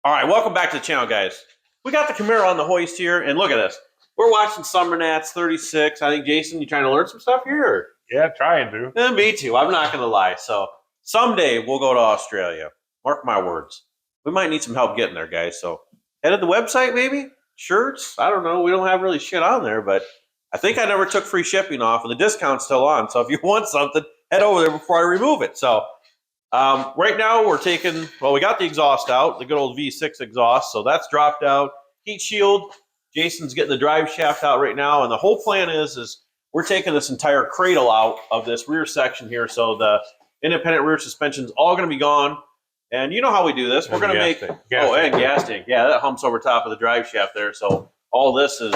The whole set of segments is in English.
All right, welcome back to the channel, guys. We got the Camaro on the hoist here, and look at this. We're watching Summer Nats 36. I think, Jason, you trying to learn some stuff here? Or? Yeah, trying to. Me too. I'm not going to lie. So someday we'll go to Australia. Mark my words. We might need some help getting there, guys. So head to the website, maybe? Shirts? I don't know. We don't have really shit on there, but I think I never took free shipping off, and the discount's still on. So if you want something, head over there before I remove it. So right now we're taking, well, we got the exhaust out, the good old V6 exhaust, so that's dropped out. Heat shield, Jason's getting the drive shaft out right now, and the whole plan is we're taking this entire cradle out of this rear section here, so the independent rear suspension's all going to be gone. And you know how we do this. We're going to make, and gas tank. Yeah, that humps over top of the drive shaft there, so all this is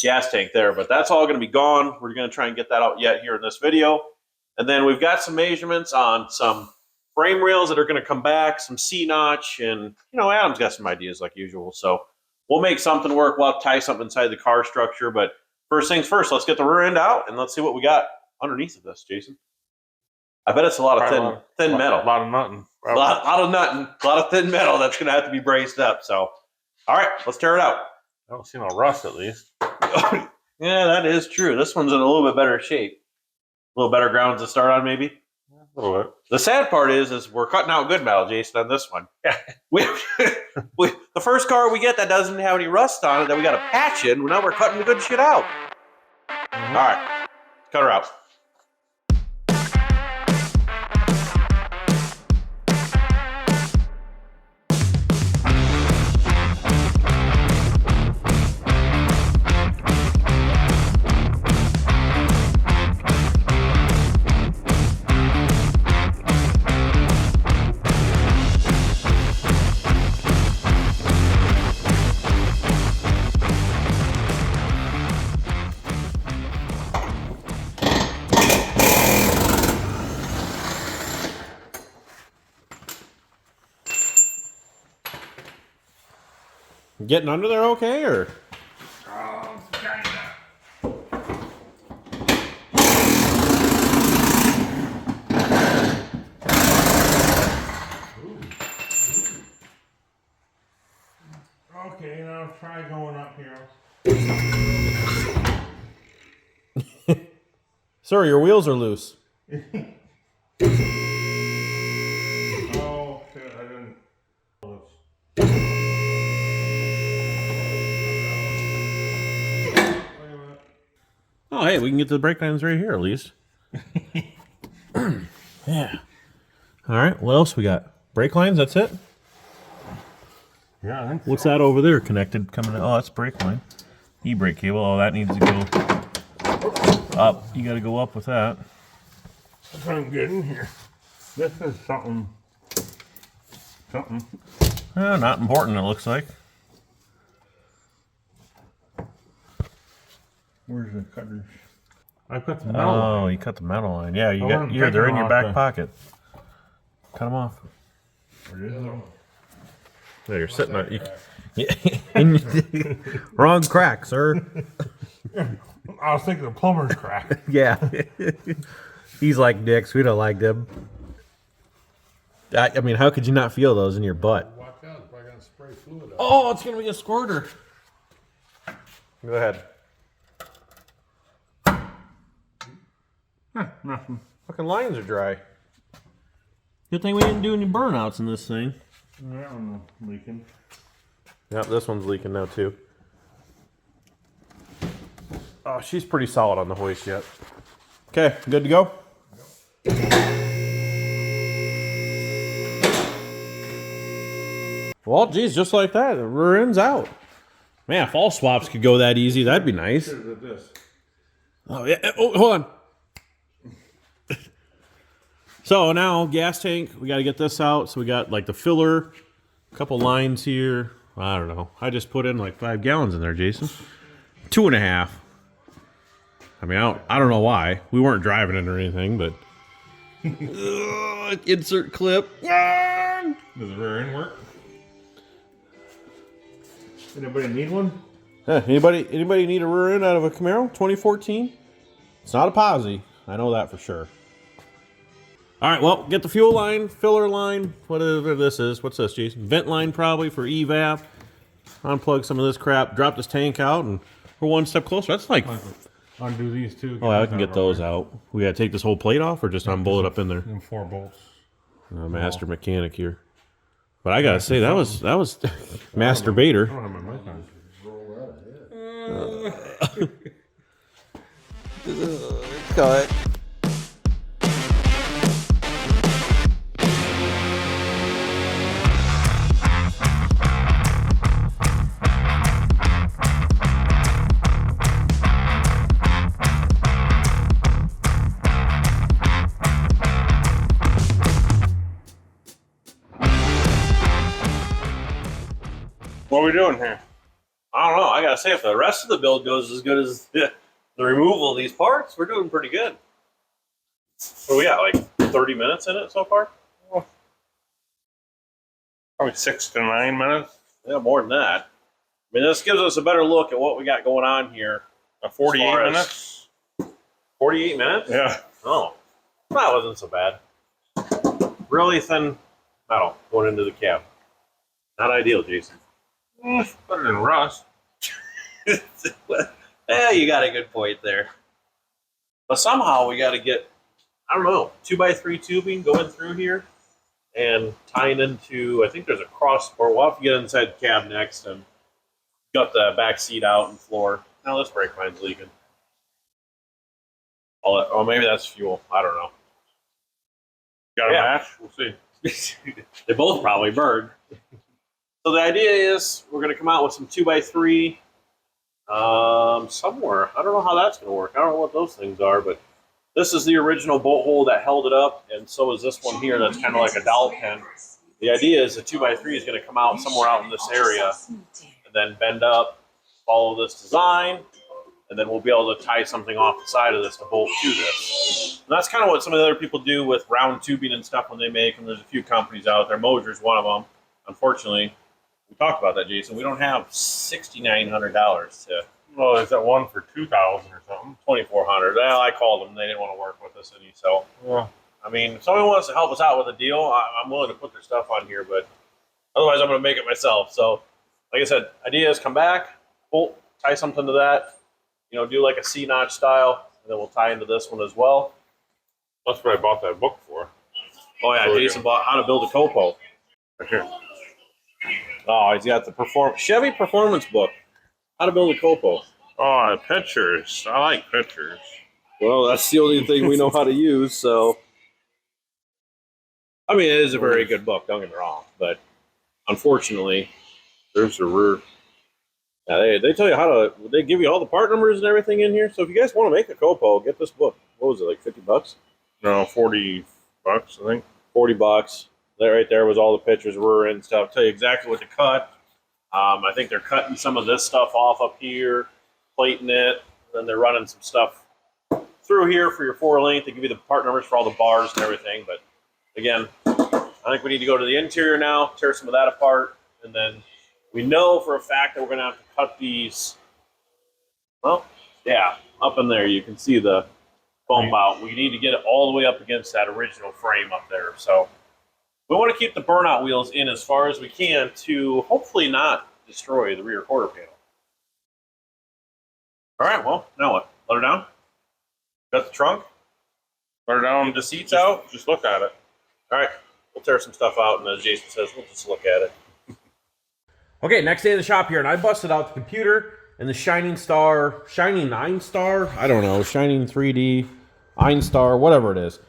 gas tank there, but that's all going to be gone. We're going to try and get that out yet here in this video. And then we've got some measurements on some frame rails that are going to come back, some C-notch, and, you know, Adam's got some ideas like usual. So we'll make something work. We'll have to tie something inside the car structure. But first things first, let's get the rear end out, and let's see what we got underneath of this, Jason. I bet it's a lot of thin metal. A lot of nutting. A lot of nutting. A lot of thin metal that's going to have to be braced up. So, all right, let's tear it out. I don't see no rust, at least. Yeah, that is true. This one's in a little bit better shape. A little better grounds to start on, maybe. A little bit. The sad part is we're cutting out good metal, Jason, on this one. The first car we get that doesn't have any rust on it that we got to patch in, now we're cutting the good shit out. All right, cut her out. Getting under there okay, or? Kinda. Okay, now try going up here. Sir, your wheels are loose. Oh, shit, I didn't. Oh, hey, we can get to the brake lines right here at least. Yeah. All right, what else we got? Brake lines, that's it? Yeah, I think What's that over there connected coming in? Oh, that's brake line. E-brake cable. Oh, that needs to go up. You got to go up with that. I'm trying to get in here. This is something. Not important, it looks like. Where's the cutters? I cut the metal. Oh, you cut the metal line. Yeah, they're in your back pocket. Cut them off. Where is it? Yeah, you're sitting on wrong crack, sir. I was thinking the plumber's crack. Yeah. He's like dicks. We don't like them. I mean, how could you not feel those in your butt? Watch out, if I got to spray fluid out. Oh, it's going to be a squirter. Go ahead. Nothing. Fucking lines are dry. Good thing we didn't do any burnouts in this thing. That one's leaking. Yep, this one's leaking now too. Oh, she's pretty solid on the hoist yet. Okay, good to go? Well, geez, just like that, the rear end's out. Man, if all swaps could go that easy, that'd be nice. Oh, yeah. Oh, hold on. So now, gas tank, we got to get this out. So we got like the filler, a couple lines here. I don't know. I just put in like 5 gallons in there, Jason. 2.5. I mean, I don't know why. We weren't driving it or anything, but... insert clip. Does the rear end work? Anybody need one? Anybody need a rear end out of a Camaro 2014? It's not a posi. I know that for sure. All right, well, get the fuel line, filler line, whatever this is. What's this, Jason? Vent line probably for evap. Unplug some of this crap, drop this tank out, and we're one step closer. That's like... Undo these two. Oh, I can get those out. We gotta take this whole plate off or just unbolt it up in there? And 4 bolts. Master mechanic here. But I gotta say, that was masturbator. I don't have my mic on. Cut. What are we doing here? I don't know. I gotta say, if the rest of the build goes as good as the removal of these parts, we're doing pretty good. What do we got, like 30 minutes in it so far? Probably 6 to 9 minutes. Yeah, more than that. I mean, this gives us a better look at what we got going on here. 48 minutes? 48 minutes? Yeah. Oh, that wasn't so bad. Really thin metal going into the cab. Not ideal, Jason. Better than rust. Yeah, you got a good point there. But somehow we got to get, I don't know, 2x3 tubing going through here and tying into, I think there's a cross, or we'll have to get inside the cab next and got the back seat out and floor. Now this brake line's leaking. Oh, maybe that's fuel. I don't know. Got a match? We'll see. They both probably burned. So the idea is we're going to come out with some 2x3 somewhere. I don't know how that's going to work. I don't know what those things are, but this is the original bolt hole that held it up, and so is this one here that's kind of like a dowel pin. The idea is the 2x3 is going to come out somewhere out in this area and then bend up, follow this design, and then we'll be able to tie something off the side of this to bolt to this. And that's kind of what some of the other people do with round tubing and stuff when they make them. There's a few companies out there. Moser's one of them. Unfortunately, we talked about that, Jason. We don't have $6,900 to. Well, is that one for 2,000 or something? 2,400. Well, I called them. They didn't want to work with us any. So, Yeah. I mean, if someone wants to help us out with a deal, I'm willing to put their stuff on here. But otherwise, I'm going to make it myself. So, like I said, idea is come back, bolt, tie something to that. You know, do like a C-notch style, and then we'll tie into this one as well. That's what I bought that book for. Oh yeah, Jason bought How to Build a Copo. Right here. Oh, he's got the Chevy Performance book. How to Build a Copo. Oh, pictures. I like pictures. Well, that's the only thing we know how to use, so. I mean, it is a very good book, don't get me wrong, but unfortunately, There's the rear. yeah, they tell you how to, they give you all the part numbers and everything in here, so if you guys want to make a Copo, get this book. What was it, like 50 bucks? No, 40 bucks, I think. 40 bucks. That right there was all the pictures, rear end stuff. Tell you exactly what to cut. I think they're cutting some of this stuff off up here, plating it, and then they're running some stuff through here for your 4-length. They give you the part numbers for all the bars and everything. But again, I think we need to go to the interior now, tear some of that apart, and then we know for a fact that we're going to have to cut these. Well, yeah, up in there you can see the bump out. We need to get it all the way up against that original frame up there. So we want to keep the burnout wheels in as far as we can to hopefully not destroy the rear quarter panel. All right, well, now what? Let her down? Got the trunk? Let her down. Leave the seats out? Just look at it. All right, we'll tear some stuff out, and as Jason says, we'll just look at it. Okay, next day in the shop here, and I busted out the computer and the Shining 9-star, I don't know, Shining 3D, Einstar, whatever it is.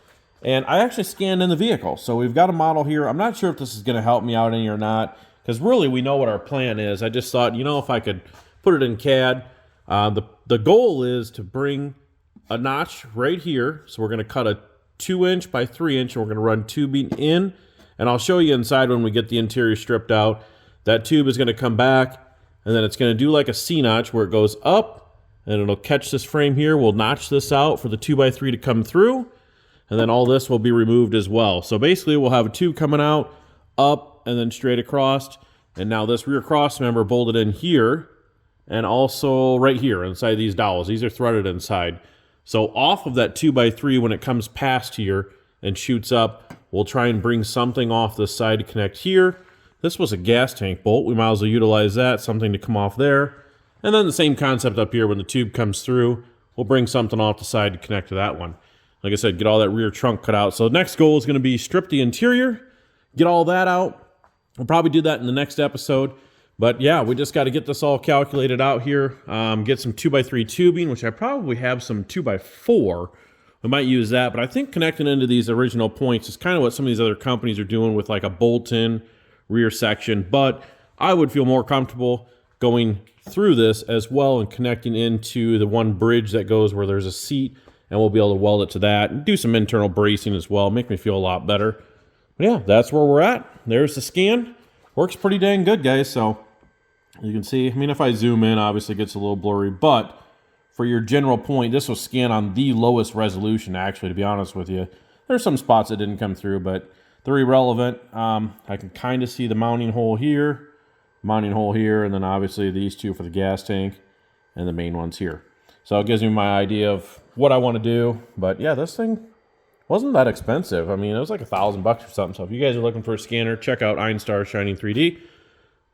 And I actually scanned in the vehicle. So we've got a model here. I'm not sure if this is going to help me out any or not, because really we know what our plan is. I just thought, you know, if I could put it in CAD, the goal is to bring a notch right here. So we're going to cut a 2-inch by 3-inch, and we're going to run tubing in. And I'll show you inside when we get the interior stripped out. That tube is going to come back, and then it's going to do like a C-notch where it goes up, and it'll catch this frame here. We'll notch this out for the 2x3 to come through. And then all this will be removed as well. So basically we'll have a tube coming out, up, and then straight across. And now this rear cross member bolted in here, and also right here inside these dowels. These are threaded inside. So off of that 2x3, when it comes past here, and shoots up. We'll try and bring something off this side to connect here. This was a gas tank bolt. We might as well utilize that, something to come off there. And then the same concept up here when the tube comes through. We'll bring something off the side to connect to that one. Like I said, get all that rear trunk cut out. So the next goal is going to be strip the interior, get all that out. We'll probably do that in the next episode. But yeah, we just got to get this all calculated out here. Get some 2x3 tubing, which I probably have some 2x4. We might use that, but I think connecting into these original points is kind of what some of these other companies are doing with like a bolt-in rear section. But I would feel more comfortable going through this as well and connecting into the one bridge that goes where there's a seat, and we'll be able to weld it to that and do some internal bracing as well. Make me feel a lot better. But yeah, that's where we're at. There's the scan. Works pretty dang good, guys. So you can see, I mean, if I zoom in, obviously it gets a little blurry, but for your general point, this was scanned on the lowest resolution, actually, to be honest with you. There's some spots that didn't come through, but they're irrelevant. I can kind of see the mounting hole here, and then obviously these two for the gas tank, and the main ones here. So it gives me my idea of what I want to do. But yeah, this thing wasn't that expensive. I mean, it was like $1,000 or something. So if you guys are looking for a scanner, check out Einstar Shining 3D.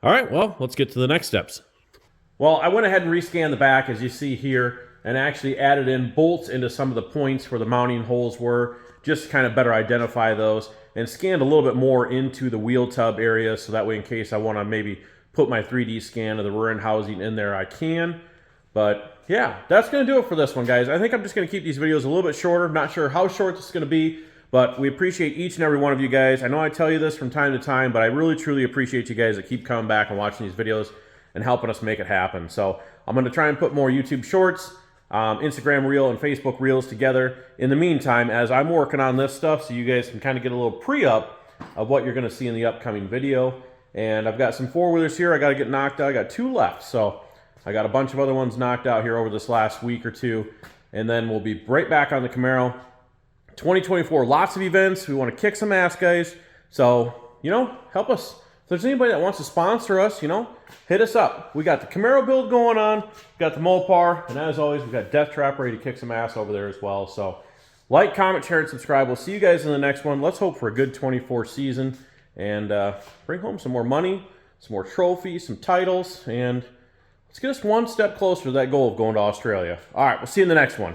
All right, well, let's get to the next steps. Well, I went ahead and rescanned the back, as you see here, and actually added in bolts into some of the points where the mounting holes were, just to kind of better identify those, and scanned a little bit more into the wheel tub area, so that way in case I want to maybe put my 3D scan of the rear end housing in there, I can. But yeah, that's going to do it for this one, guys. I think I'm just going to keep these videos a little bit shorter. I'm not sure how short this is going to be, but we appreciate each and every one of you guys. I know I tell you this from time to time, but I really, truly appreciate you guys that keep coming back and watching these videos and helping us make it happen. So I'm going to try and put more YouTube Shorts, Instagram Reel, and Facebook Reels together in the meantime as I'm working on this stuff, so you guys can kind of get a little pre-up of what you're going to see in the upcoming video. And I've got some four-wheelers here I got to get knocked out. I got 2 left, so I got a bunch of other ones knocked out here over this last week or two, and then we'll be right back on the Camaro. 2024, lots of events. We want to kick some ass, guys. So, you know, help us. If there's anybody that wants to sponsor us, you know, hit us up. We got the Camaro build going on, we got the Mopar, and as always, we got Death Trap ready to kick some ass over there as well. So, like, comment, share, and subscribe. We'll see you guys in the next one. Let's hope for a good 24 season and bring home some more money, some more trophies, some titles, and let's get us one step closer to that goal of going to Australia. All right, we'll see you in the next one.